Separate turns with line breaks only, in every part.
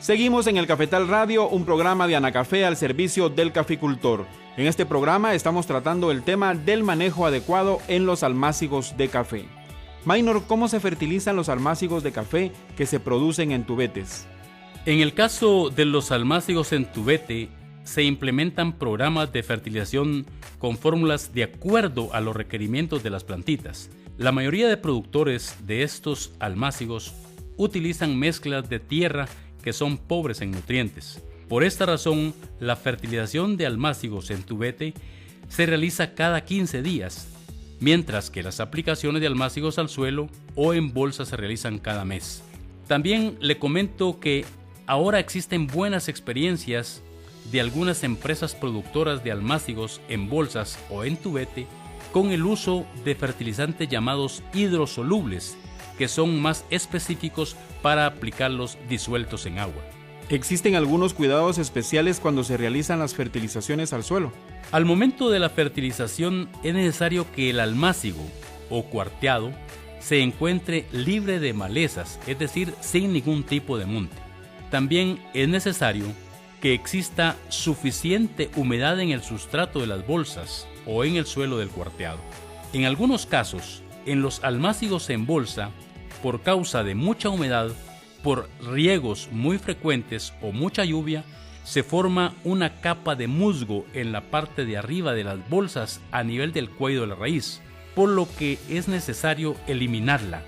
Seguimos en el Cafetal Radio, un programa de Anacafé al servicio del caficultor. En este programa estamos tratando el tema del manejo adecuado en los almácigos de café. Maynor, ¿cómo se fertilizan los almácigos de café que se producen en tubetes?
En el caso de los almácigos en tubete, se implementan programas de fertilización con fórmulas de acuerdo a los requerimientos de las plantitas. La mayoría de productores de estos almácigos utilizan mezclas de tierra que son pobres en nutrientes. Por esta razón, la fertilización de almácigos en tubete se realiza cada 15 días, mientras que las aplicaciones de almácigos al suelo o en bolsa se realizan cada mes. También le comento que ahora existen buenas experiencias de algunas empresas productoras de almácigos en bolsas o en tubete con el uso de fertilizantes llamados hidrosolubles, que son más específicos para aplicarlos disueltos en agua.
¿Existen algunos cuidados especiales cuando se realizan las fertilizaciones al suelo?
Al momento de la fertilización es necesario que el almácigo o cuarteado se encuentre libre de malezas, es decir, sin ningún tipo de monte. También es necesario que exista suficiente humedad en el sustrato de las bolsas o en el suelo del cuarteado. En algunos casos, en los almácigos en bolsa, por causa de mucha humedad, por riegos muy frecuentes o mucha lluvia, se forma una capa de musgo en la parte de arriba de las bolsas a nivel del cuello de la raíz, por lo que es necesario eliminarla.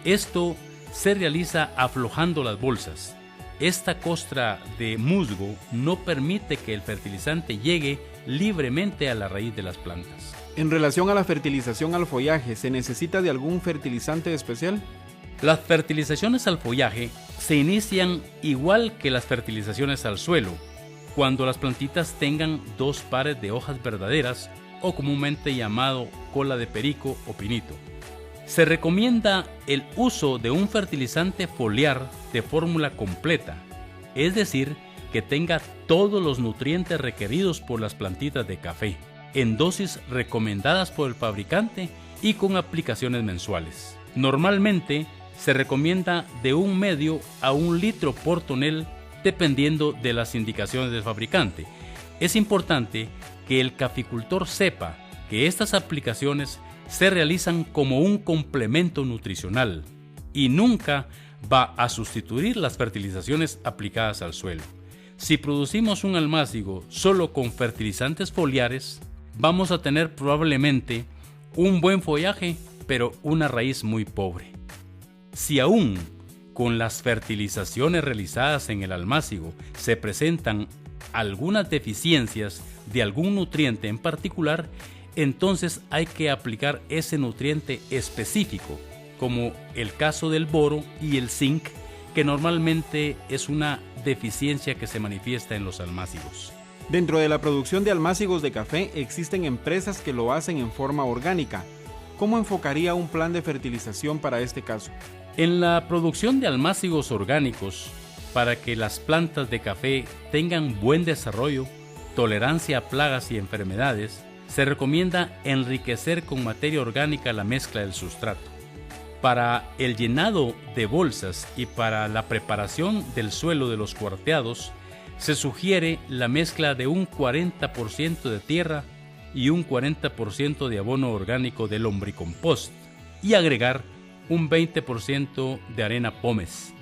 Esto se realiza aflojando las bolsas. Esta costra de musgo no permite que el fertilizante llegue libremente a la raíz de las plantas.
En relación a la fertilización al follaje, ¿se necesita de algún fertilizante especial?
Las fertilizaciones al follaje se inician igual que las fertilizaciones al suelo, cuando las plantitas tengan 2 pares de hojas verdaderas o comúnmente llamado cola de perico o pinito. Se recomienda el uso de un fertilizante foliar de fórmula completa, es decir, que tenga todos los nutrientes requeridos por las plantitas de café, en dosis recomendadas por el fabricante y con aplicaciones mensuales. Normalmente se recomienda de 1 medio a 1 litro por tonel dependiendo de las indicaciones del fabricante. Es importante que el caficultor sepa que estas aplicaciones se realizan como un complemento nutricional y nunca va a sustituir las fertilizaciones aplicadas al suelo. Si producimos un almácigo solo con fertilizantes foliares, vamos a tener probablemente un buen follaje, pero una raíz muy pobre. Si aún con las fertilizaciones realizadas en el almácigo se presentan algunas deficiencias de algún nutriente en particular, entonces hay que aplicar ese nutriente específico, como el caso del boro y el zinc, que normalmente es una deficiencia que se manifiesta en los almácigos.
Dentro de la producción de almácigos de café existen empresas que lo hacen en forma orgánica. ¿Cómo enfocaría un plan de fertilización para este caso?
En la producción de almácigos orgánicos, para que las plantas de café tengan buen desarrollo, tolerancia a plagas y enfermedades, se recomienda enriquecer con materia orgánica la mezcla del sustrato. Para el llenado de bolsas y para la preparación del suelo de los cuarteados, se sugiere la mezcla de un 40% de tierra y un 40% de abono orgánico de lombricompost y agregar un 20% de arena pómez.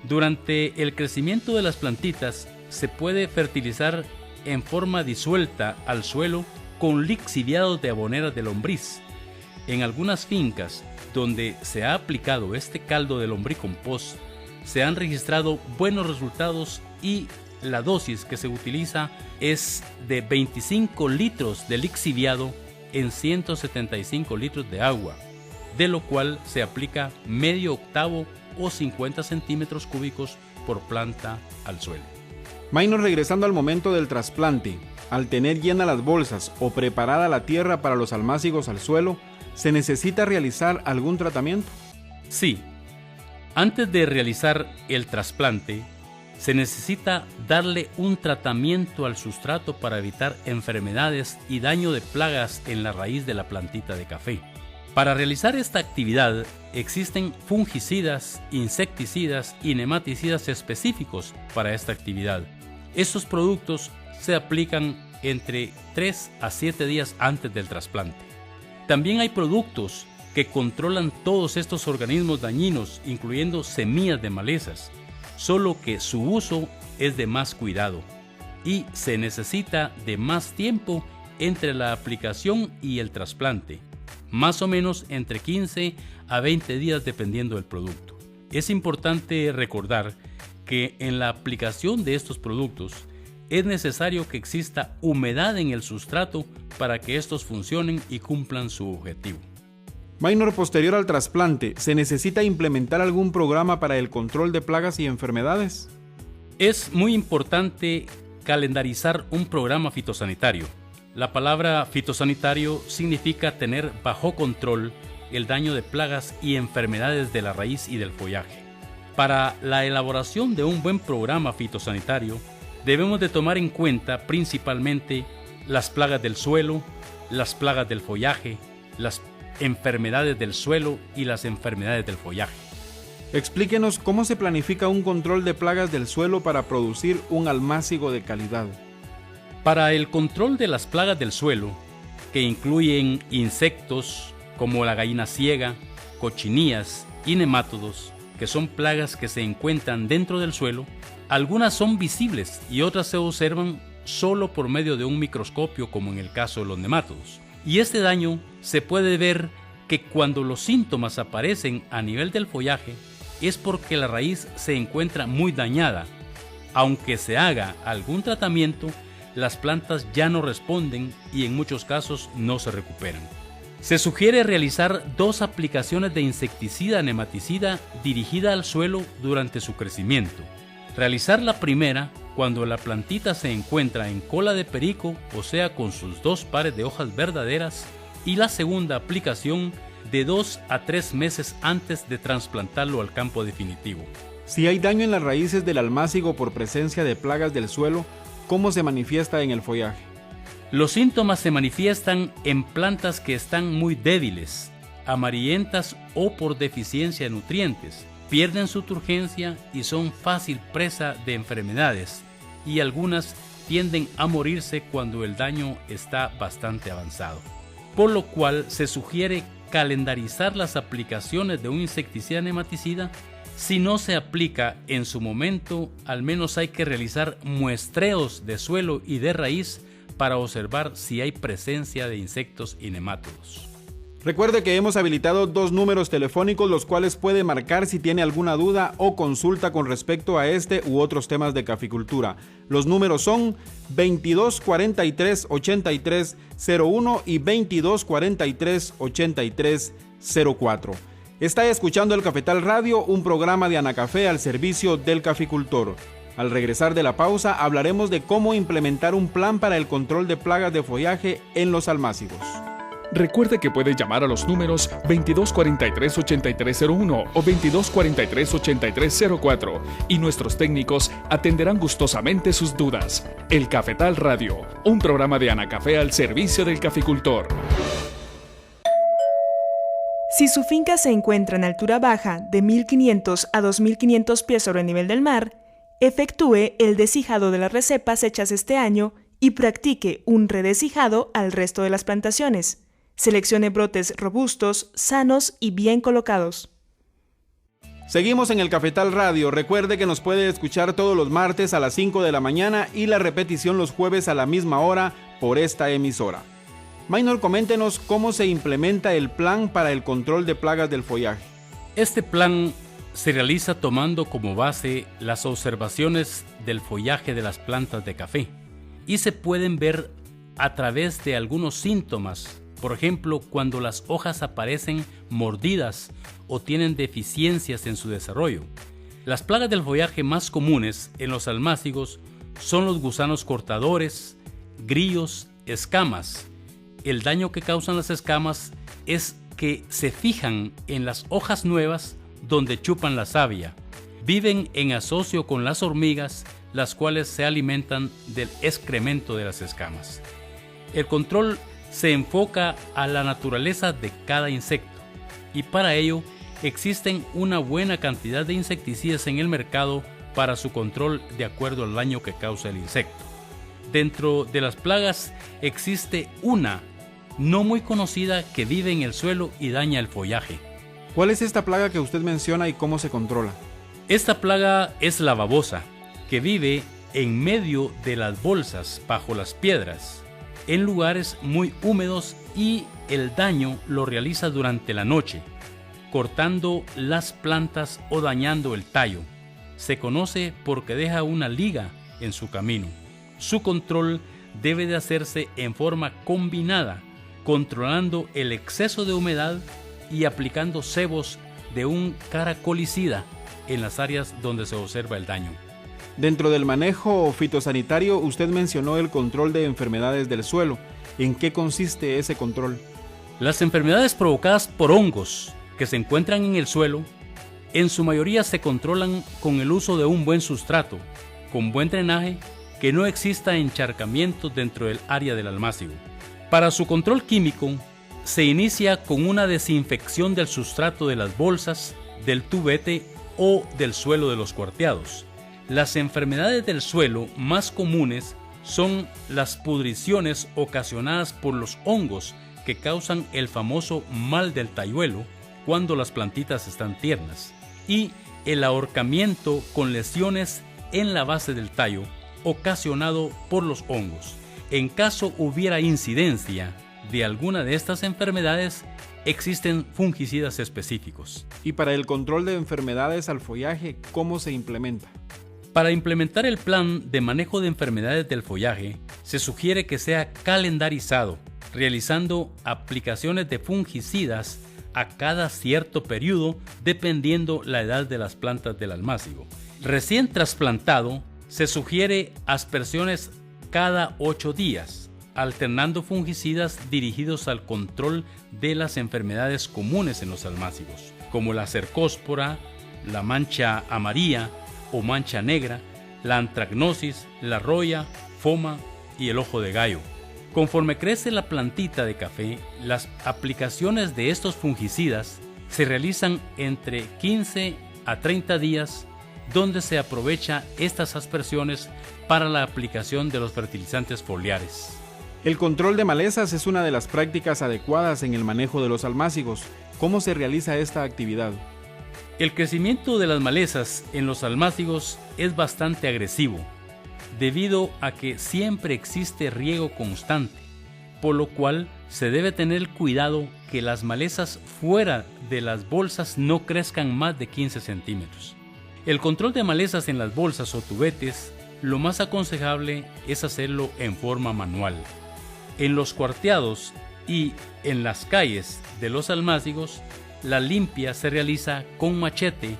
Durante el crecimiento de las plantitas se puede fertilizar en forma disuelta al suelo con lixiviados de aboneras de lombriz. En algunas fincas donde se ha aplicado este caldo de lombricompost se han registrado buenos resultados y la dosis que se utiliza es de 25 litros de lixiviado en 175 litros de agua, de lo cual se aplica medio octavo o 50 centímetros cúbicos por planta al suelo.
Maynor, regresando al momento del trasplante, al tener llenas las bolsas o preparada la tierra para los almácigos al suelo, ¿se necesita realizar algún tratamiento?
Sí. Antes de realizar el trasplante, se necesita darle un tratamiento al sustrato para evitar enfermedades y daño de plagas en la raíz de la plantita de café. Para realizar esta actividad existen fungicidas, insecticidas y nematicidas específicos para esta actividad. Estos productos se aplican entre 3 a 7 días antes del trasplante. También hay productos que controlan todos estos organismos dañinos, incluyendo semillas de malezas, solo que su uso es de más cuidado y se necesita de más tiempo entre la aplicación y el trasplante, más o menos entre 15 a 20 días dependiendo del producto. Es importante recordar que en la aplicación de estos productos es necesario que exista humedad en el sustrato para que estos funcionen y cumplan su objetivo.
Maynor, posterior al trasplante, ¿se necesita implementar algún programa para el control de plagas y enfermedades?
Es muy importante calendarizar un programa fitosanitario. La palabra fitosanitario significa tener bajo control el daño de plagas y enfermedades de la raíz y del follaje. Para la elaboración de un buen programa fitosanitario, debemos de tomar en cuenta principalmente las plagas del suelo, las plagas del follaje, las enfermedades del suelo y las enfermedades del follaje.
Explíquenos cómo se planifica un control de plagas del suelo para producir un almácigo de calidad.
Para el control de las plagas del suelo, que incluyen insectos como la gallina ciega, cochinillas y nemátodos, que son plagas que se encuentran dentro del suelo, algunas son visibles y otras se observan solo por medio de un microscopio, como en el caso de los nemátodos. Y este daño se puede ver que cuando los síntomas aparecen a nivel del follaje es porque la raíz se encuentra muy dañada. Aunque se haga algún tratamiento, las plantas ya no responden y en muchos casos no se recuperan. Se sugiere realizar 2 aplicaciones de insecticida nematicida dirigida al suelo durante su crecimiento. Realizar la primera cuando la plantita se encuentra en cola de perico, o sea con sus 2 pares de hojas verdaderas, y la segunda aplicación de 2 a 3 meses antes de trasplantarlo al campo definitivo.
Si hay daño en las raíces del almácigo por presencia de plagas del suelo, ¿cómo se manifiesta en el follaje?
Los síntomas se manifiestan en plantas que están muy débiles, amarillentas o por deficiencia de nutrientes. Pierden su turgencia y son fácil presa de enfermedades, y algunas tienden a morirse cuando el daño está bastante avanzado. Por lo cual se sugiere calendarizar las aplicaciones de un insecticida nematicida. Si no se aplica en su momento, al menos hay que realizar muestreos de suelo y de raíz para observar si hay presencia de insectos y nemátodos.
Recuerde que hemos habilitado 2 números telefónicos, los cuales puede marcar si tiene alguna duda o consulta con respecto a este u otros temas de caficultura. Los números son 2243-8301 y 2243-8304. Está escuchando el Cafetal Radio, un programa de Anacafé al servicio del caficultor. Al regresar de la pausa, hablaremos de cómo implementar un plan para el control de plagas de follaje en los almácigos.
Recuerde que puede llamar a los números 2243-8301 o 2243-8304 y nuestros técnicos atenderán gustosamente sus dudas. El Cafetal Radio, un programa de Anacafé al servicio del caficultor.
Si su finca se encuentra en altura baja de 1.500 a 2.500 pies sobre el nivel del mar, efectúe el descijado de las recepas hechas este año y practique un redescijado al resto de las plantaciones. Seleccione brotes robustos, sanos y bien colocados.
Seguimos en el Cafetal Radio. Recuerde que nos puede escuchar todos los martes a las 5 de la mañana y la repetición los jueves a la misma hora por esta emisora. Maynor, coméntenos cómo se implementa el plan para el control de plagas del follaje.
Este plan se realiza tomando como base las observaciones del follaje de las plantas de café y se pueden ver a través de algunos síntomas. Por ejemplo, cuando las hojas aparecen mordidas o tienen deficiencias en su desarrollo. Las plagas del follaje más comunes en los almácigos son los gusanos cortadores, grillos, escamas. El daño que causan las escamas es que se fijan en las hojas nuevas donde chupan la savia. Viven en asocio con las hormigas, las cuales se alimentan del excremento de las escamas. El control se enfoca a la naturaleza de cada insecto. y para ello existen una buena cantidad de insecticidas en el mercado para su control de acuerdo al daño que causa el insecto. Dentro de las plagas existe una no muy conocida que vive en el suelo y daña el follaje.
¿Cuál es esta plaga que usted menciona y cómo se controla?
Esta plaga es la babosa, que vive en medio de las bolsas bajo las piedras, en lugares muy húmedos, y el daño lo realiza durante la noche, cortando las plantas o dañando el tallo. Se conoce porque deja una liga en su camino. Su control debe de hacerse en forma combinada, controlando el exceso de humedad y aplicando cebos de un caracolicida en las áreas donde se observa el daño.
Dentro del manejo fitosanitario, usted mencionó el control de enfermedades del suelo. ¿En qué consiste ese control?
Las enfermedades provocadas por hongos que se encuentran en el suelo, en su mayoría se controlan con el uso de un buen sustrato, con buen drenaje, que no exista encharcamiento dentro del área del almácigo. Para su control químico, se inicia con una desinfección del sustrato de las bolsas, del tubete o del suelo de los cuarteados. Las enfermedades del suelo más comunes son las pudriciones ocasionadas por los hongos que causan el famoso mal del talluelo cuando las plantitas están tiernas, y el ahorcamiento con lesiones en la base del tallo ocasionado por los hongos. En caso hubiera incidencia de alguna de estas enfermedades, existen fungicidas específicos.
Y para el control de enfermedades al follaje, ¿cómo se implementa?
Para implementar el plan de manejo de enfermedades del follaje, se sugiere que sea calendarizado, realizando aplicaciones de fungicidas a cada cierto periodo dependiendo la edad de las plantas del almácigo. Recién trasplantado, se sugiere aspersiones cada 8 días, alternando fungicidas dirigidos al control de las enfermedades comunes en los almácigos, como la cercóspora, la mancha amarilla o mancha negra, la antracnosis, la roya, foma y el ojo de gallo. Conforme crece la plantita de café, las aplicaciones de estos fungicidas se realizan entre 15 a 30 días, donde se aprovecha estas aspersiones para la aplicación de los fertilizantes foliares.
El control de malezas es una de las prácticas adecuadas en el manejo de los almácigos. ¿Cómo se realiza esta actividad?
El crecimiento de las malezas en los almácigos es bastante agresivo, debido a que siempre existe riego constante, por lo cual se debe tener cuidado que las malezas fuera de las bolsas no crezcan más de 15 centímetros. El control de malezas en las bolsas o tubetes, lo más aconsejable es hacerlo en forma manual. En los cuarteados y en las calles de los almácigos, la limpia se realiza con machete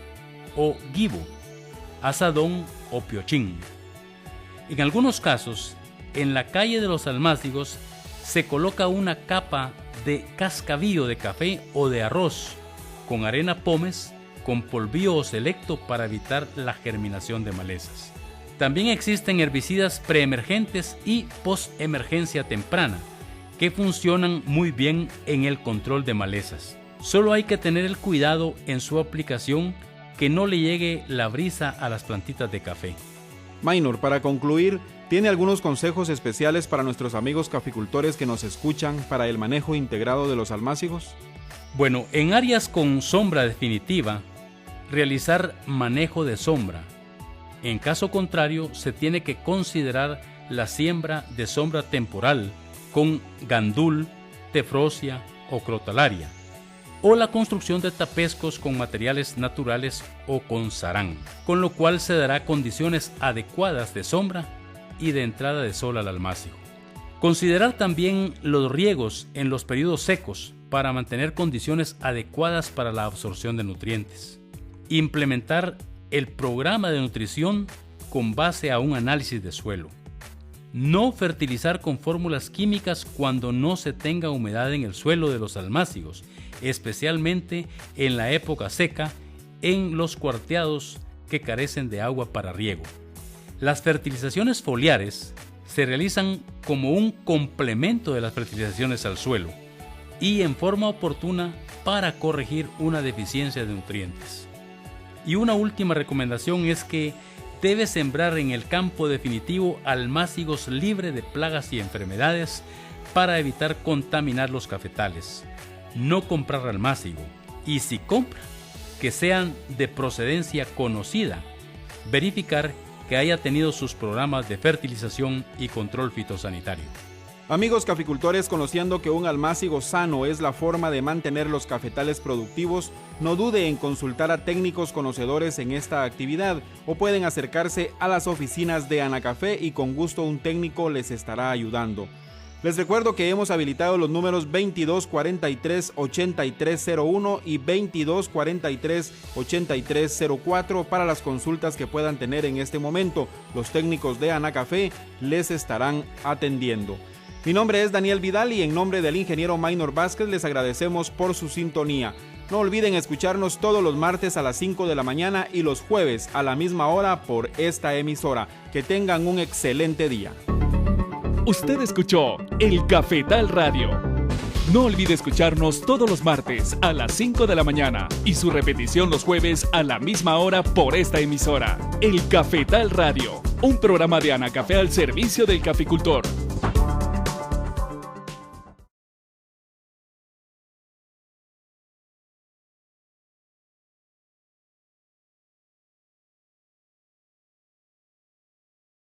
o guibo, azadón o piochín. En algunos casos, en la calle de los almácigos se coloca una capa de cascabillo de café o de arroz con arena pómez con polvillo selecto para evitar la germinación de malezas. También existen herbicidas preemergentes y postemergencia temprana que funcionan muy bien en el control de malezas. Solo hay que tener el cuidado en su aplicación que no le llegue la brisa a las plantitas de café.
Maynor, para concluir, ¿tiene algunos consejos especiales para nuestros amigos caficultores que nos escuchan para el manejo integrado de los almácigos?
Bueno, en áreas con sombra definitiva, realizar manejo de sombra. En caso contrario, se tiene que considerar la siembra de sombra temporal con gandul, tefrosia o crotalaria, o la construcción de tapescos con materiales naturales o con sarán, con lo cual se dará condiciones adecuadas de sombra y de entrada de sol al almácigo. Considerar también los riegos en los periodos secos para mantener condiciones adecuadas para la absorción de nutrientes. Implementar el programa de nutrición con base a un análisis de suelo. No fertilizar con fórmulas químicas cuando no se tenga humedad en el suelo de los almácigos, especialmente en la época seca, en los cuarteados que carecen de agua para riego. Las fertilizaciones foliares se realizan como un complemento de las fertilizaciones al suelo y en forma oportuna para corregir una deficiencia de nutrientes. Y una última recomendación es que debe sembrar en el campo definitivo almácigos libre de plagas y enfermedades para evitar contaminar los cafetales. No comprar almácigo, y si compra, que sean de procedencia conocida. Verificar que haya tenido sus programas de fertilización y control fitosanitario.
Amigos caficultores, conociendo que un almácigo sano es la forma de mantener los cafetales productivos, no dude en consultar a técnicos conocedores en esta actividad o pueden acercarse a las oficinas de Anacafé y con gusto un técnico les estará ayudando. Les recuerdo que hemos habilitado los números 2243-8301 y 2243-8304 para las consultas que puedan tener en este momento. Los técnicos de Anacafé les estarán atendiendo. Mi nombre es Daniel Vidal y en nombre del ingeniero Maynor Vázquez les agradecemos por su sintonía. No olviden escucharnos todos los martes a las 5 de la mañana y los jueves a la misma hora por esta emisora. Que tengan un excelente día.
Usted escuchó El Cafetal Radio. No olvide escucharnos todos los martes a las 5 de la mañana y su repetición los jueves a la misma hora por esta emisora. El Cafetal Radio, un programa de Anacafé al servicio del caficultor.